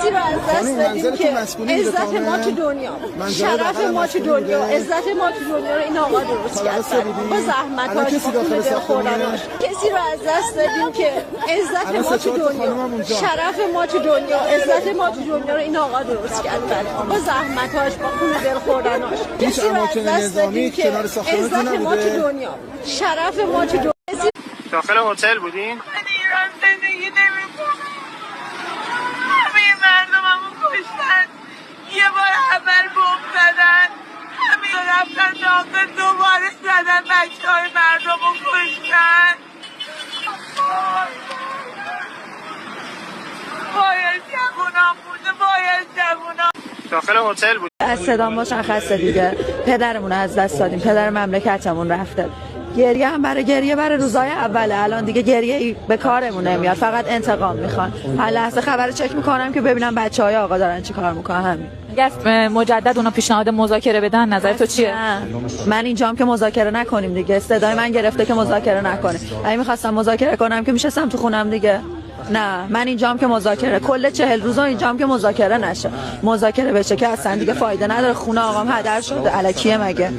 کسی رو از دست دادیم که عزت ما تو دنیا، شرف ما تو دنیا، عزت ما تو دنیا رو این آقا درست کرد با زحمتاش، با پول دلخوردناش. کسی رو از دست دادیم که عزت ما تو دنیا، شرف ما تو دنیا، عزت ما تو دنیا رو این آقا درست کرد با زحمتاش، با پول دلخوردناش. کسی رو از دست دادیم که عزت ما تو دنیا، شرف ما تو دنیا. داخل هتل بودین؟ من ایران زندگی نمی‌کنم. همه مردممو کشتن. یه بار اول بمب زدن. همه رفتن داخل دوباره زدن بچه‌های مردمو کشتن. باید جوونام بوده، باید جوونام. داخل هتل بود. از صدا مشخصه دیگه، پدرمون از دست دادیم، پدر مملکتمون رفته. گریه هم برای روزای اوله، الان دیگه گریه به کارمون نمیاد، فقط انتقام میخوان. هر لحظه خبر چک میکنم که ببینم بچهای آقا دارن چی کار میکنن. همین اگه مجدد اونا پیشنهاد مذاکره بدن نظر تو چیه؟ من اینجام که مذاکره نکنیم دیگه، صدای من گرفته که مذاکره نکنه. اگه میخواستم مذاکره کنم که میشستم تو خونم دیگه. نه من اینجام که مذاکره کل 40 روزا اینجام که مذاکره نشه، مذاکره بشه که اصلا دیگه فایده نداره. خونه آقام هدر شده، الکیه مگه؟